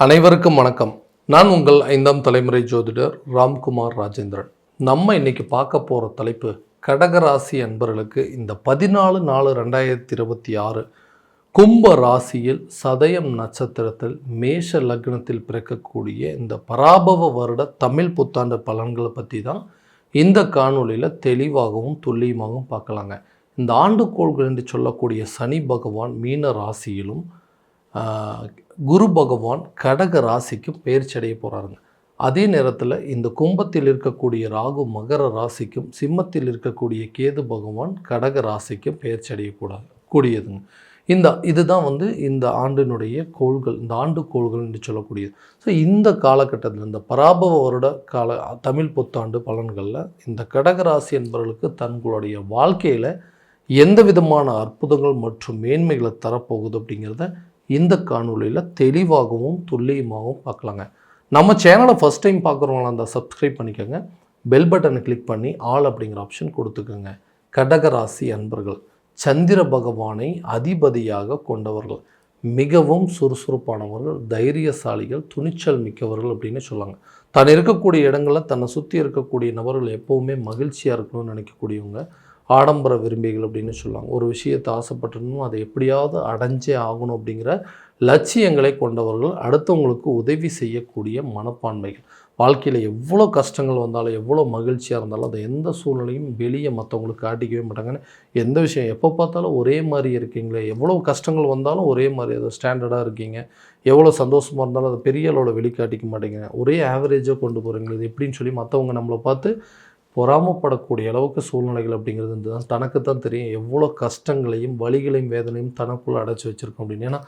அனைவருக்கும் வணக்கம். நான் உங்கள் 5ஆம் தலைமுறை ஜோதிடர் ராம்குமார் ராஜேந்திரன். நம்ம இன்னைக்கு பார்க்க போகிற தலைப்பு கடகராசி அன்பர்களுக்கு இந்த 14/4/2026 கும்ப ராசியில் சதயம் நட்சத்திரத்தில் மேஷ லக்னத்தில் பிறக்கக்கூடிய இந்த பராபவ வருட தமிழ் புத்தாண்டு பலன்களை பற்றி தான் இந்த காணொலியில் தெளிவாகவும் துல்லியமாகவும் பார்க்கலாங்க. இந்த ஆண்டுகோள்கள் என்று சொல்லக்கூடிய சனி பகவான் மீன ராசியிலும் குரு பகவான் கடக ராசிக்கும் பெயர்ச்சி அடைய போகிறாருங்க. அதே நேரத்தில் இந்த கும்பத்தில் இருக்கக்கூடிய ராகு மகர ராசிக்கும் சிம்மத்தில் இருக்கக்கூடிய கேது பகவான் கடக ராசிக்கும் பெயர்ச்சி அடையக்கூடாதுங்க. இதுதான் இந்த ஆண்டினுடைய கோள்கள், இந்த ஆண்டு கோள்கள் என்று சொல்லக்கூடியது. ஸோ இந்த காலகட்டத்தில் இந்த பராபவ வருட தமிழ் புத்தாண்டு பலன்களில் இந்த கடகராசி என்பவர்களுக்கு தங்களுடைய வாழ்க்கையில் எந்த விதமான அற்புதங்கள் மற்றும் மேன்மைகளை தரப்போகுது அப்படிங்கிறத இந்த காணொலியில் தெளிவாகவும் துல்லியமாகவும் பார்க்கலாங்க. நம்ம சேனலை ஃபஸ்ட் டைம் பார்க்குறவங்களாம் அந்த சப்ஸ்கிரைப் பண்ணிக்கோங்க, பெல் பட்டனை கிளிக் பண்ணி ஆல் அப்படிங்கிற ஆப்ஷன் கொடுத்துக்கோங்க. கடகராசி அன்பர்கள் சந்திர பகவானை அதிபதியாக கொண்டவர்கள், மிகவும் சுறுசுறுப்பானவர்கள், தைரியசாலிகள், துணிச்சல் மிக்கவர்கள் அப்படின்னு சொல்லுவாங்க. தான் இருக்கக்கூடிய இடங்களில் தன்னை சுற்றி இருக்கக்கூடிய நபர்கள் எப்போவுமே மகிழ்ச்சியாக இருக்கணும்னு நினைக்கக்கூடியவங்க, ஆடம்பர விரும்பிகள் அப்படின்னு சொல்லுவாங்க. ஒரு விஷயத்தை ஆசைப்பட்டணும், அதை எப்படியாவது அடைஞ்சே ஆகணும் அப்படிங்கிற லட்சியங்களை கொண்டவர்கள், அடுத்தவங்களுக்கு உதவி செய்யக்கூடிய மனப்பான்மைகள். வாழ்க்கையில் எவ்வளோ கஷ்டங்கள் வந்தாலும் எவ்வளோ மகிழ்ச்சியாக இருந்தாலும் அதை எந்த சூழ்நிலையும் வெளியே மற்றவங்களுக்கு காட்டிக்கவே மாட்டாங்கன்னு. எந்த விஷயம் எப்போ பார்த்தாலும் ஒரே மாதிரி இருக்கீங்களே, எவ்வளோ கஷ்டங்கள் வந்தாலும் ஒரே மாதிரி அதை ஸ்டாண்டர்டாக இருக்கீங்க, எவ்வளோ சந்தோஷமாக இருந்தாலும் அதை பெரிய அளவில் வெளிக்காட்டிக்க மாட்டேங்க, ஒரே ஆவரேஜாக கொண்டு போகிறீங்களே இது எப்படின்னு சொல்லி மற்றவங்க நம்மளை பார்த்து பொறாமப்படக்கூடிய அளவுக்கு சூழ்நிலைகள் அப்படிங்கிறது தான் தனக்கு தான் தெரியும். எவ்வளோ கஷ்டங்களையும் வலிகளையும் வேதனையும் தனக்குள்ளே அடைச்சி வச்சுருக்கோம் அப்படின்னு. ஏன்னா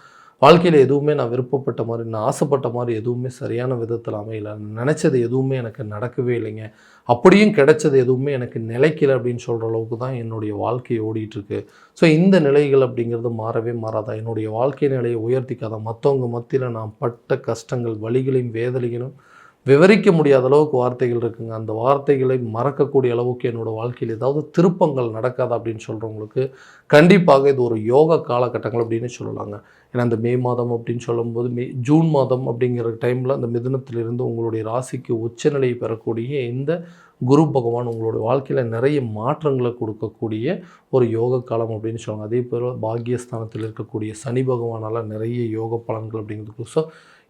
வாழ்க்கையில் எதுவுமே நான் விருப்பப்பட்ட மாதிரி, நான் ஆசைப்பட்ட மாதிரி எதுவுமே சரியான விதத்தில் அமையலை, நினச்சது எதுவுமே எனக்கு நடக்கவே இல்லைங்க, அப்படியும் கிடைச்சது எதுவுமே எனக்கு நிலைக்கலை அப்படின்னு சொல்கிற அளவுக்கு தான் என்னுடைய வாழ்க்கையை ஓடிட்டுருக்கு. ஸோ இந்த நிலைகள் அப்படிங்கிறது மாறவே மாறாதா, என்னுடைய வாழ்க்கை நிலையை உயர்த்திக்காதான், மற்றவங்க மத்தியில் நான் பட்ட கஷ்டங்கள் வலிகளையும் வேதனைகளும் விவரிக்க முடியாத அளவுக்கு வார்த்தைகள் இருக்குங்க. அந்த வார்த்தைகளை மறக்கக்கூடிய அளவுக்கு என்னோடய வாழ்க்கையில் ஏதாவது திருப்பங்கள் நடக்காது அப்படின்னு சொல்கிறவங்களுக்கு கண்டிப்பாக இது ஒரு யோக காலகட்டங்கள் அப்படின்னு சொல்லலாங்க. ஏன்னா இந்த மே மாதம் அப்படின்னு சொல்லும்போது ஜூன் மாதம் அப்படிங்கிற டைமில் அந்த மிதுனத்திலிருந்து உங்களுடைய ராசிக்கு உச்சநிலையை பெறக்கூடிய இந்த குரு பகவான் உங்களுடைய வாழ்க்கையில் நிறைய மாற்றங்களை கொடுக்கக்கூடிய ஒரு யோக காலம் அப்படின்னு சொல்லுவாங்க. அதே போல் பாக்கியஸ்தானத்தில் இருக்கக்கூடிய சனி பகவானால் நிறைய யோக பலன்கள் அப்படிங்கிறது. ஸோ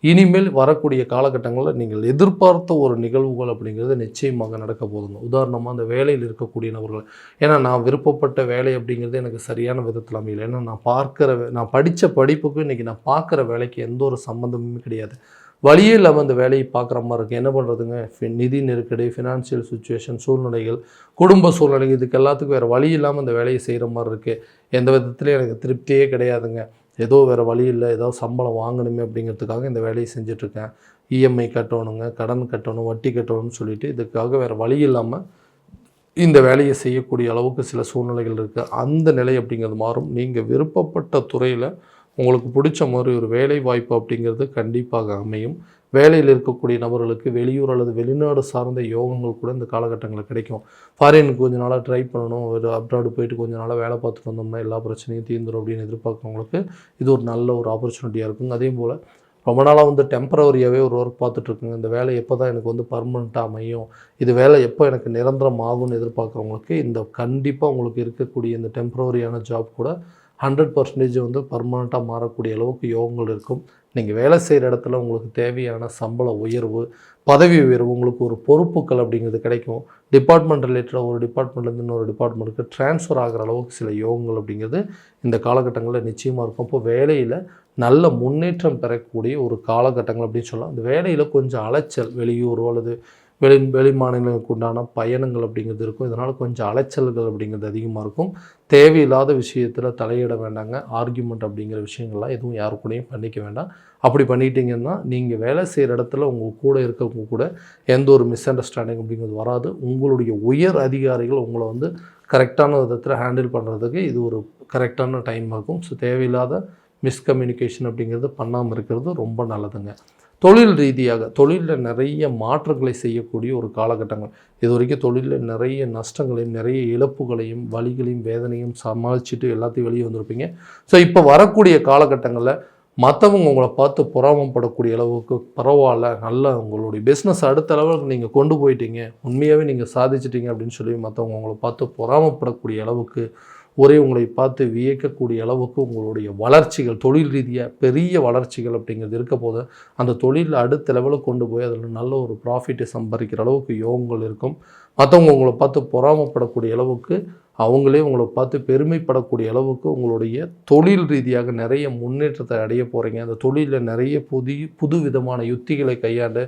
இனிமேல் வரக்கூடிய காலகட்டங்களில் நீங்கள் எதிர்பார்த்த ஒரு நிகழ்வுகள் அப்படிங்கிறது நிச்சயமாக நடக்க போதுங்க. உதாரணமாக அந்த வேலையில் இருக்கக்கூடிய நபர்கள், ஏன்னா நான் விருப்பப்பட்ட வேலை அப்படிங்கிறது எனக்கு சரியான விதத்தில் அமையலை, ஏன்னா நான் படித்த படிப்புக்கும் இன்றைக்கி நான் பார்க்குற வேலைக்கு எந்த ஒரு சம்மந்தமுமே கிடையாது, வழியே இல்லாமல் அந்த வேலையை பார்க்குற மாதிரி இருக்குது. என்ன பண்ணுறதுங்க, நிதி நெருக்கடி, ஃபினான்ஷியல் சுச்சுவேஷன், சூழ்நிலைகள், குடும்ப சூழ்நிலைகள், இதுக்கு எல்லாத்துக்கும் வேறு வழி இல்லாமல் அந்த வேலையை செய்கிற மாதிரி இருக்குது. எந்த விதத்துலேயும் எனக்கு திருப்தியே கிடையாதுங்க, ஏதோ வேறு வழி இல்லை, ஏதோ சம்பளம் வாங்கணுமே அப்படிங்கிறதுக்காக இந்த வேலையை செஞ்சிட்ருக்கேன், இஎம்ஐ கட்டணுங்க, கடன் கட்டணும், வட்டி கட்டணும்னு சொல்லிட்டு இதுக்காக வேறு வழி இல்லாமல் இந்த வேலையை செய்யக்கூடிய அளவுக்கு சில சூழ்நிலைகள் இருக்குது. அந்த நிலை அப்படிங்கிறது மாறும். நீங்கள் விருப்பப்பட்ட துறையில் உங்களுக்கு பிடிச்ச மாதிரி ஒரு வேலை வாய்ப்பு அப்படிங்கிறது கண்டிப்பாக அமையும். வேலையில் இருக்கக்கூடிய நபர்களுக்கு வெளியூர் அல்லது வெளிநாடு சார்ந்த யோகங்கள் கூட இந்த காலகட்டங்களில் கிடைக்கும். ஃபாரினுக்கு கொஞ்ச நாளாக ட்ரை பண்ணணும், ஒரு அப்ராடு போயிட்டு கொஞ்ச நாளாக வேலை பார்த்துட்டு வந்தோம்னா எல்லா பிரச்சனையும் தீர்ந்துடும் அப்படின்னு எதிர்பார்க்குறவங்களுக்கு இது ஒரு நல்ல ஒரு ஆப்பர்ச்சுனிட்டியாக இருக்குங்க. அதே போல் ரொம்ப நாளாக டெம்பரவரியாகவே ஒரு ஒர்க் பார்த்துட்ருக்குங்க, இந்த வேலை எப்போ தான் எனக்கு பர்மனெண்ட்டாக அமையும், இது வேலை எப்போ எனக்கு நிரந்தரம் ஆகும்னு எதிர்பார்க்குறவங்களுக்கு இந்த கண்டிப்பாக உங்களுக்கு இருக்கக்கூடிய இந்த டெம்பரவரியான ஜாப் கூட 100% பர்மனெண்ட்டாக மாறக்கூடிய அளவுக்கு யோகங்கள் இருக்கும். நீங்கள் வேலை செய்கிற இடத்துல உங்களுக்கு தேவையான சம்பள உயர்வு, பதவி உயர்வு, உங்களுக்கு ஒரு பொறுப்புகள் அப்படிங்கிறது கிடைக்கும். டிபார்ட்மெண்ட் ரிலேட்டடாக ஒரு டிபார்ட்மெண்ட்லேருந்து இன்னொரு டிபார்ட்மெண்ட்டுக்கு ட்ரான்ஸ்ஃபர் ஆகிற அளவுக்கு சில யோகங்கள் அப்படிங்கிறது இந்த காலகட்டங்களில் நிச்சயமாக இருக்கும். அப்போ வேலையில் நல்ல முன்னேற்றம் பெறக்கூடிய ஒரு காலகட்டங்கள் அப்படின்னு சொல்லலாம். அந்த வேலையில் கொஞ்சம் அலைச்சல், வெளியூரோ அல்லது வெளி மாநிலங்களுக்கு உண்டான பயணங்கள் அப்படிங்கிறது இருக்கும். இதனால் கொஞ்சம் அலைச்சல்கள் அப்படிங்கிறது அதிகமாக இருக்கும். தேவையில்லாத விஷயத்தில் தலையிட வேண்டாங்க. ஆர்கியூமெண்ட் அப்படிங்கிற விஷயங்கள்லாம் எதுவும் யாரு கூடயும் பண்ணிக்க வேண்டாம். அப்படி பண்ணிட்டீங்கன்னா நீங்கள் வேலை செய்கிற இடத்துல உங்கள் கூட இருக்கவங்க கூட எந்த ஒரு மிஸ் அண்டர்ஸ்டாண்டிங் அப்படிங்கிறது வராது. உங்களுடைய உயர் அதிகாரிகள் உங்களை கரெக்டான விதத்தில் ஹேண்டில் பண்ணுறதுக்கு இது ஒரு கரெக்டான டைம் இருக்கும். ஸோ தேவையில்லாத மிஸ்கம்யூனிகேஷன் அப்படிங்கிறது பண்ணாமல் இருக்கிறது ரொம்ப நல்லதுங்க. தொழில் ரீதியாக தொழிலில் நிறைய மாற்றங்களை செய்யக்கூடிய ஒரு காலகட்டங்கள். இது வரைக்கும் தொழிலில் நிறைய நஷ்டங்களையும் நிறைய இழப்புகளையும் வலிகளையும் வேதனையும் சமாளிச்சுட்டு எல்லாத்தையும் வெளியே வந்திருப்பீங்க. ஸோ இப்போ வரக்கூடிய காலகட்டங்களில் மற்றவங்க உங்களை பார்த்து பொறாமப்படக்கூடிய அளவுக்கு பரவாயில்ல, நல்லா உங்களுடைய பிஸ்னஸ் அடுத்த லெவலுக்கு நீங்கள் கொண்டு போயிட்டீங்க, உண்மையாகவே நீங்கள் சாதிச்சிட்டீங்க அப்படின்னு சொல்லி மற்றவங்க உங்களை பார்த்து பொறாமப்படக்கூடிய அளவுக்கு, உங்களை பார்த்து வியக்கக்கூடிய அளவுக்கு உங்களுடைய வளர்ச்சிகள், தொழில் ரீதியாக பெரிய வளர்ச்சிகள் அப்படிங்கிறது இருக்க போது அந்த தொழிலில் அடுத்த லெவலுக்கு கொண்டு போய் அதில் நல்ல ஒரு ப்ராஃபிட்டை சம்பாதிக்கிற அளவுக்கு யோகங்கள் இருக்கும். மற்றவங்க உங்களை பார்த்து பொறாமப்படக்கூடிய அளவுக்கு, அவங்களே உங்களை பார்த்து பெருமைப்படக்கூடிய அளவுக்கு உங்களுடைய தொழில் ரீதியாக நிறைய முன்னேற்றத்தை அடைய போகிறீங்க. அந்த தொழிலில் நிறைய புது விதமான யுத்திகளை கையாண்டு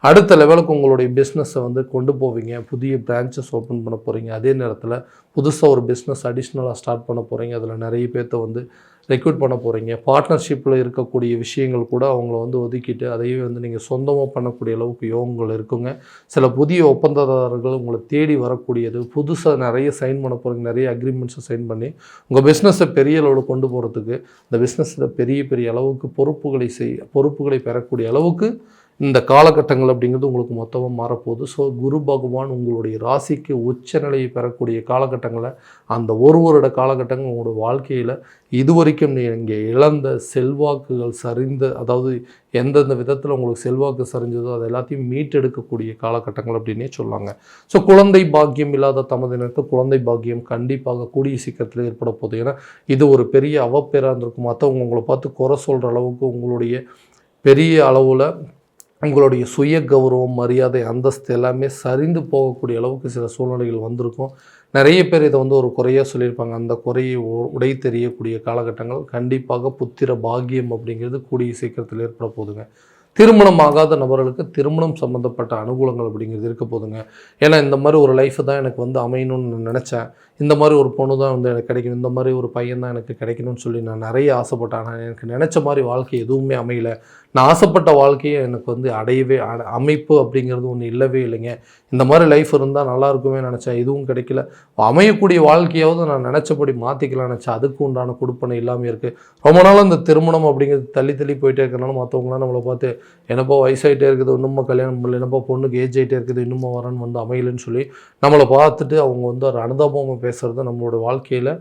அடுத்த லெவலுக்கு உங்களுடைய பிஸ்னஸை கொண்டு போவீங்க. புதிய பிரான்ச்சஸ் ஓப்பன் பண்ண போகிறீங்க. அதே நேரத்தில் புதுசாக ஒரு பிஸ்னஸ் அடிஷ்னலாக ஸ்டார்ட் பண்ண போகிறீங்க. அதில் நிறைய பேர்த்த ரெக்ரூட் பண்ண போகிறீங்க. பார்ட்னர்ஷிப்பில் இருக்கக்கூடிய விஷயங்கள் கூட அவங்கள ஒதுக்கிட்டு அதையே நீங்கள் சொந்தமாக பண்ணக்கூடிய அளவுக்கு யோகங்கள் இருக்குங்க. சில புதிய ஒப்பந்ததாரர்கள் உங்களை தேடி வரக்கூடியது, புதுசாக நிறைய சைன் பண்ண போகிறீங்க. நிறைய அக்ரிமெண்ட்ஸை சைன் பண்ணி உங்கள் பிஸ்னஸை பெரிய அளவில் கொண்டு போகிறதுக்கு, இந்த பிஸ்னஸில் பெரிய பெரிய அளவுக்கு பொறுப்புகளை பெறக்கூடிய அளவுக்கு இந்த காலகட்டங்கள் அப்படிங்கிறது உங்களுக்கு மொத்தமாக மாறப்போகுது. ஸோ குரு பகவான் உங்களுடைய ராசிக்கு உச்சநிலையை பெறக்கூடிய காலகட்டங்களில் அந்த ஒரு வருட காலகட்டங்கள் உங்களுடைய வாழ்க்கையில் இதுவரைக்கும் நீங்கள் இழந்த செல்வாக்குகள் சரிந்த, அதாவது எந்தெந்த விதத்தில் உங்களுக்கு செல்வாக்கு சரிஞ்சதோ அது எல்லாத்தையும் மீட்டெடுக்கக்கூடிய காலகட்டங்கள் அப்படின்னே சொல்லாங்க. ஸோ குழந்தை பாக்கியம் இல்லாத தமதினருக்கு குழந்தை பாக்கியம் கண்டிப்பாக கூடிய சீக்கிரத்தில் ஏற்பட போகுது. ஏன்னா இது ஒரு பெரிய அவப்பேராக இருந்திருக்கும். மற்றவங்க உங்களை பார்த்து குறை சொல்கிற அளவுக்கு உங்களுடைய பெரிய அளவில் உங்களுடைய சுய கௌரவம், மரியாதை, அந்தஸ்து எல்லாமே சரிந்து போகக்கூடிய அளவுக்கு சில சூழ்நிலைகள் வந்திருக்கும். நிறைய பேர் இதை ஒரு குறையாக சொல்லியிருப்பாங்க. அந்த குறையை உடை தெரியக்கூடிய காலகட்டங்கள் கண்டிப்பாக புத்திர பாக்கியம் அப்படிங்கிறது கூடிய சீக்கிரத்தில் ஏற்பட போகுதுங்க. திருமணம் ஆகாத நபர்களுக்கு திருமணம் சம்மந்தப்பட்ட அனுகூலங்கள் அப்படிங்கிறது இருக்க போதுங்க. ஏன்னா இந்த மாதிரி ஒரு லைஃப் தான் எனக்கு அமையணும்னு நினச்சேன், இந்த மாதிரி ஒரு பொண்ணு தான் எனக்கு கிடைக்கணும், இந்த மாதிரி ஒரு பையன் தான் எனக்கு கிடைக்கணும்னு சொல்லி நான் நிறைய ஆசைப்பட்டேன். ஆனால் எனக்கு நினச்ச மாதிரி வாழ்க்கை எதுவுமே அமையல. நான் ஆசைப்பட்ட வாழ்க்கையை எனக்கு அடையவே அமைப்பு அப்படிங்கிறது ஒன்று இல்லவே இல்லைங்க. இந்த மாதிரி லைஃப் இருந்தால் நல்லா இருக்குமே நினச்சேன், எதுவும் கிடைக்கல. அமையக்கூடிய வாழ்க்கையாவது நான் நினச்சபடி மாற்றிக்கலாம்னு நினச்சேன், அதுக்கு உண்டான கொடுப்பனை இல்லாமல் இருக்குது. ரொம்ப நாள் அந்த திருமணம் அப்படிங்கிறது தள்ளி போயிட்டே இருக்கிறனால மற்றவங்களாம் நம்மளை பார்த்து என்னப்போ வயசாகிட்டே இருக்குது, இன்னும் கல்யாணம் பண்ணல, என்னப்போ பொண்ணுக்கு ஏஜ் ஆகிட்டே இருக்குது, இன்னும் வரன்னு அமையலன்னு சொல்லி நம்மளை பார்த்துட்டு அவங்க ஒரு அனுதாபமாக பேசுகிறது நம்மளோட வாழ்க்கையில்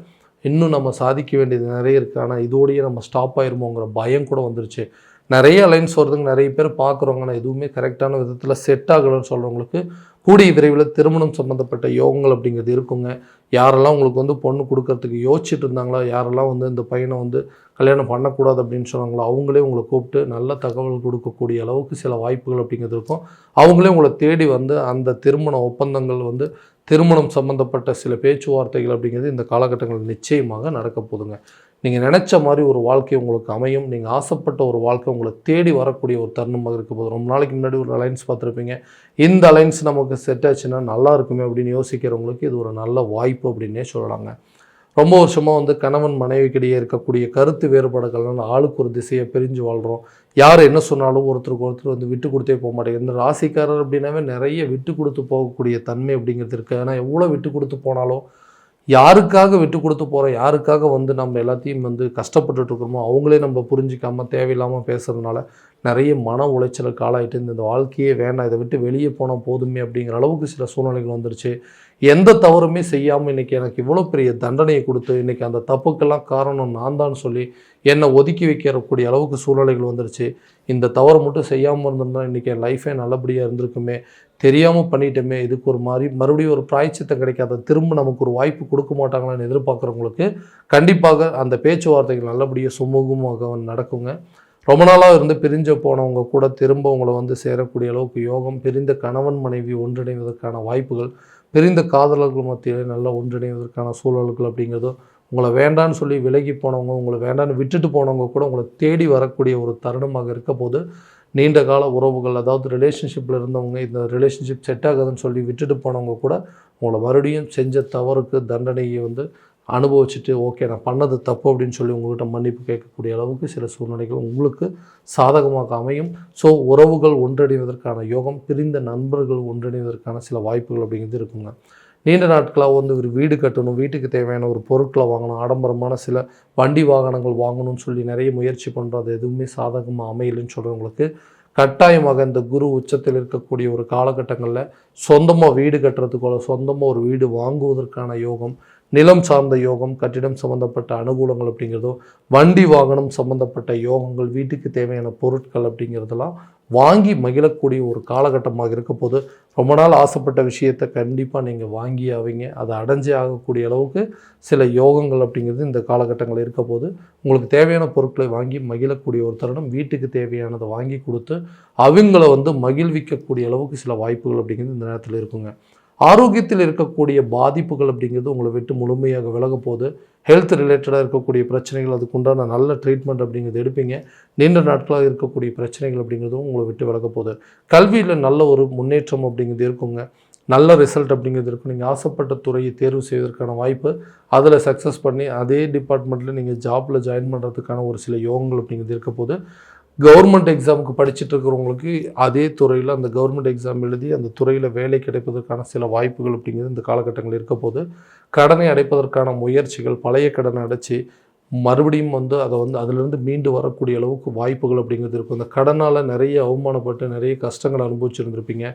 இன்னும் நம்ம சாதிக்க வேண்டியது நிறைய இருக்குது. ஆனால் இதோடையே நம்ம ஸ்டாப் ஆயிருமோங்கிற பயம் கூட வந்துருச்சு. நிறைய அலைன்ஸ் வருதுங்க, நிறைய பேர் பார்க்குறவங்க, ஆனால் எதுவுமே கரெக்டான விதத்தில் செட் ஆகலைன்னு சொல்கிறவங்களுக்கு கூடிய விரைவில் திருமணம் சம்மந்தப்பட்ட யோகங்கள் அப்படிங்கிறது இருக்குங்க. யாரெல்லாம் உங்களுக்கு பொண்ணு கொடுக்கறதுக்கு யோசிச்சுட்டு இருந்தாங்களோ, யாரெல்லாம் இந்த பையனை கல்யாணம் பண்ணக்கூடாது அப்படின்னு சொன்னாங்களோ, அவங்களே உங்களை கூப்பிட்டு நல்ல தகவல் கொடுக்கக்கூடிய அளவுக்கு சில வாய்ப்புகள் அப்படிங்கிறது இருக்கும். அவங்களே உங்களை தேடி அந்த திருமண ஒப்பந்தங்கள் திருமணம் சம்மந்தப்பட்ட சில பேச்சுவார்த்தைகள் அப்படிங்கிறது இந்த காலகட்டங்கள் நிச்சயமாக நடக்க போதுங்க. நீங்கள் நினச்ச மாதிரி ஒரு வாழ்க்கை உங்களுக்கு அமையும். நீங்கள் ஆசைப்பட்ட ஒரு வாழ்க்கை உங்களை தேடி வரக்கூடிய ஒரு தருணமாக இருக்க போது. ரொம்ப நாளைக்கு முன்னாடி ஒரு அலைன்ஸ் பார்த்துருப்பீங்க, இந்த அலைன்ஸ் நமக்கு செட் ஆச்சுன்னா நல்லா இருக்குமே அப்படின்னு யோசிக்கிறவங்களுக்கு இது ஒரு நல்ல வாய்ப்பு அப்படின்னே சொல்லலாங்க. ரொம்ப வருஷமாக கணவன் மனைவிக்கிடையே இருக்கக்கூடிய கருத்து வேறுபாடுகள்னால ஆளுக்கு ஒரு திசையை பிரிஞ்சு வாழ்கிறோம். யார் என்ன சொன்னாலும் ஒருத்தருக்கு ஒருத்தர் விட்டு கொடுத்தே போக மாட்டேங்குது. இந்த ராசிக்காரர் அப்படின்னாவே நிறைய விட்டு கொடுத்து போகக்கூடிய தன்மை அப்படிங்கிறது இருக்குது. ஆனால் எவ்வளோ விட்டு கொடுத்து போனாலும் யாருக்காக விட்டு கொடுத்து போகிறோம், யாருக்காக நம்ம எல்லாத்தையும் கஷ்டப்பட்டுட்டு இருக்கிறோமோ அவங்களே நம்ம புரிஞ்சிக்காமல் தேவையில்லாமல் பேசுறதுனால நிறைய மன உளைச்சலுக்கு ஆளாயிட்டு இந்த வாழ்க்கையே வேண்டாம், இதை விட்டு வெளியே போனால் போதுமே அப்படிங்கிற அளவுக்கு சில சூழ்நிலைகள் வந்துருச்சு. எந்த தவறுமே செய்யாமல் இன்றைக்கி எனக்கு இவ்வளோ பெரிய தண்டனையை கொடுத்து இன்றைக்கி அந்த தப்புக்கெல்லாம் காரணம் நான் தான் சொல்லி என்னை ஒதுக்கி வைக்கக்கூடிய அளவுக்கு சூழ்நிலைகள் வந்துருச்சு. இந்த தவறு மட்டும் செய்யாமல் இருந்திருந்தால் இன்றைக்கி என் லைஃபே நல்லபடியாக இருந்திருக்குமே, தெரியாமல் பண்ணிட்டோமே, இதுக்கு ஒரு மறுபடியும் ஒரு பிராய்ச்சித்தம் கிடைக்காத, திரும்ப நமக்கு ஒரு வாய்ப்பு கொடுக்க மாட்டாங்களான்னு எதிர்பார்க்குறவங்களுக்கு கண்டிப்பாக அந்த பேச்சுவார்த்தைகள் நல்லபடியாக சுமூகமாக நடக்குங்க. ரொம்ப நாளாக பிரிஞ்ச போனவங்க கூட திரும்ப உங்களை சேரக்கூடிய அளவுக்கு யோகம், பிரிந்த கணவன் மனைவி ஒன்றிணைவதற்கான வாய்ப்புகள், பிரிந்த காதலர்கள் மத்தியில் நல்லா ஒன்றிணைவதற்கான சூழல்கள் அப்படிங்கிறது, உங்களை வேண்டான்னு சொல்லி விலகி போனவங்க, உங்களை வேண்டான்னு விட்டுட்டு போனவங்க கூட உங்களை தேடி வரக்கூடிய ஒரு தருணமாக இருக்க போது நீண்ட கால உறவுகள், அதாவது ரிலேஷன்ஷிப்பில் இருந்தவங்க இந்த ரிலேஷன்ஷிப் செட் ஆகுதுன்னு சொல்லி விட்டுட்டு போனவங்க கூட உங்களை மறுபடியும் செஞ்ச தவறுக்கு தண்டனையை அனுபவிச்சுட்டு ஓகே நான் பண்ணது தப்பு அப்படின்னு சொல்லி உங்கள்கிட்ட மன்னிப்பு கேட்கக்கூடிய அளவுக்கு சில சூழ்நிலைகள் உங்களுக்கு சாதகமாக அமையும். ஸோ உறவுகள் ஒன்றிணைவதற்கான யோகம், பிரிந்த நண்பர்கள் ஒன்றிணைவதற்கான சில வாய்ப்புகள் அப்படிங்கிறது இருக்குங்க. நீண்ட நாட்களாக ஒரு வீடு கட்டணும், வீட்டுக்கு தேவையான ஒரு பொருட்களை வாங்கணும், ஆடம்பரமான சில வண்டி வாகனங்கள் வாங்கணும்னு சொல்லி நிறைய முயற்சி பண்ணுறோம், அது எதுவுமே சாதகமாக அமையலைன்னு சொல்கிறவங்களுக்கு கட்டாயமாக இந்த குரு உச்சத்தில் இருக்கக்கூடிய ஒரு காலகட்டங்களில் சொந்தமாக வீடு கட்டுறதுக்கோ சொந்தமாக ஒரு வீடு வாங்குவதற்கான யோகம், நிலம் சார்ந்த யோகம், கட்டிடம் சம்பந்தப்பட்ட அனுகூலங்கள் அப்படிங்கிறதோ, வண்டி வாகனம் சம்பந்தப்பட்ட யோகங்கள், வீட்டுக்கு தேவையான பொருட்கள் அப்படிங்கிறதெல்லாம் வாங்கி மகிழக்கூடிய ஒரு காலகட்டமாக இருக்க போது, ரொம்ப நாள் ஆசைப்பட்ட விஷயத்தை கண்டிப்பாக நீங்கள் வாங்கி ஆவீங்க. அதை அடைஞ்சே ஆகக்கூடிய அளவுக்கு சில யோகங்கள் அப்படிங்கிறது இந்த காலகட்டங்கள் இருக்க போது, உங்களுக்கு தேவையான பொருட்களை வாங்கி மகிழக்கூடிய ஒரு தருணம், வீட்டுக்கு தேவையானதை வாங்கி கொடுத்து அவங்கள மகிழ்விக்கக்கூடிய அளவுக்கு சில வாய்ப்புகள் அப்படிங்கிறது இந்த நேரத்தில் இருக்குங்க. ஆரோக்கியத்தில் இருக்கக்கூடிய பாதிப்புகள் அப்படிங்கிறது உங்களை விட்டு முழுமையாக விலக போகுது. ஹெல்த் ரிலேட்டடாக இருக்கக்கூடிய பிரச்சனைகள், அதுக்குண்டான நல்ல ட்ரீட்மெண்ட் அப்படிங்கிறது எடுப்பீங்க. நீண்ட நாட்களாக இருக்கக்கூடிய பிரச்சனைகள் அப்படிங்கிறதும் உங்களை விட்டு விலக போகுது. கல்வியில் நல்ல ஒரு முன்னேற்றம் அப்படிங்கிறது இருக்குங்க. நல்ல ரிசல்ட் அப்படிங்கிறது இருக்கும். நீங்கள் ஆசைப்பட்ட துறையை தேர்வு செய்வதற்கான வாய்ப்பு, அதில் சக்ஸஸ் பண்ணி அதே டிபார்ட்மெண்ட்டில் நீங்கள் ஜாப்பில் ஜாயின் பண்ணுறதுக்கான ஒரு சில யோகங்கள் அப்படிங்கிறது இருக்க போது, கவர்மெண்ட் எக்ஸாமுக்கு படிச்சுட்டு இருக்கிறவங்களுக்கு அதே துறையில் அந்த கவர்மெண்ட் எக்ஸாம் எழுதி அந்த துறையில் வேலை கிடைப்பதற்கான சில வாய்ப்புகள் அப்படிங்கிறது இந்த காலகட்டங்கள் இருக்க போது, கடனை அடைப்பதற்கான முயற்சிகள், பழைய கடனை அடைச்சி மறுபடியும் அதை அதிலிருந்து மீண்டு வரக்கூடிய அளவுக்கு வாய்ப்புகள் அப்படிங்கிறது இருக்கும். இந்த கடனால் நிறைய அவமானப்பட்டு நிறைய கஷ்டங்களை அனுபவிச்சுருந்துருப்பீங்க.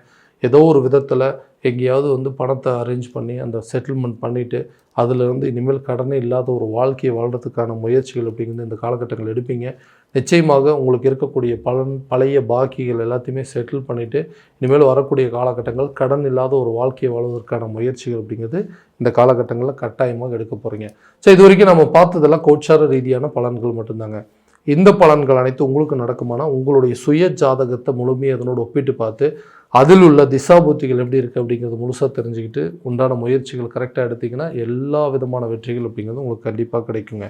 ஏதோ ஒரு விதத்தில் எங்கேயாவது பணத்தை அரேஞ்ச் பண்ணி அந்த செட்டில்மெண்ட் பண்ணிவிட்டு அதில் இனிமேல் கடனே இல்லாத ஒரு வாழ்க்கையை வாழ்கிறதுக்கான முயற்சிகள் அப்படிங்கிறது இந்த காலகட்டங்கள் எடுப்பீங்க. நிச்சயமாக உங்களுக்கு இருக்கக்கூடிய பழைய பாக்கிகள் எல்லாத்தையுமே செட்டில் பண்ணிவிட்டு இனிமேல் வரக்கூடிய காலகட்டங்கள் கடன் இல்லாத ஒரு வாழ்க்கையை வாழ்வதற்கான முயற்சிகள் அப்படிங்கிறது இந்த காலகட்டங்களில் கட்டாயமாக எடுக்க போகிறீங்க. ஸோ இது வரைக்கும் நம்ம பார்த்ததெல்லாம் கோச்சார ரீதியான பலன்கள் மட்டும்தாங்க. இந்த பலன்கள் அனைத்து உங்களுக்கு நடக்குமானா உங்களுடைய சுய ஜாதகத்தை முழுமையாக அதனோடு ஒப்பிட்டு பார்த்து அதில் உள்ள திசாபுத்திகள் எப்படி இருக்குது அப்படிங்கிறது முழுசாக தெரிஞ்சுக்கிட்டு உண்டான முயற்சிகள் கரெக்டாக எடுத்திங்கன்னா எல்லா விதமான வெற்றிகள் அப்படிங்கிறது உங்களுக்கு கண்டிப்பாக கிடைக்குங்க.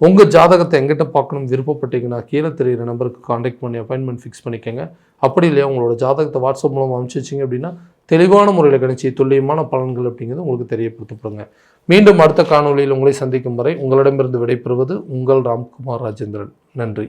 உங்கள் ஜாதகத்தை எங்கிட்ட பார்க்கணும் விருப்பப்பட்டீங்கன்னா கீழே தெரிகிற நம்பருக்கு காண்டாக்ட் பண்ணி அப்பாயின்மெண்ட் ஃபிக்ஸ் பண்ணிக்கோங்க. அப்படி இல்லையா உங்களோட ஜாதகத்தை வாட்ஸ்அப் மூலம் அனுப்பிச்சு வச்சிங்க அப்படின்னா தெளிவான முறையில் கணிச்சு துல்லியமான பலன்கள் அப்படிங்கிறது உங்களுக்கு தெரியப்படுத்தப்படுங்க. மீண்டும் அடுத்த காணொலியில் உங்களை சந்திக்கும் வரை உங்களிடமிருந்து விடைபெறுவது உங்கள் ராம்குமார் ராஜேந்திரன். நன்றி.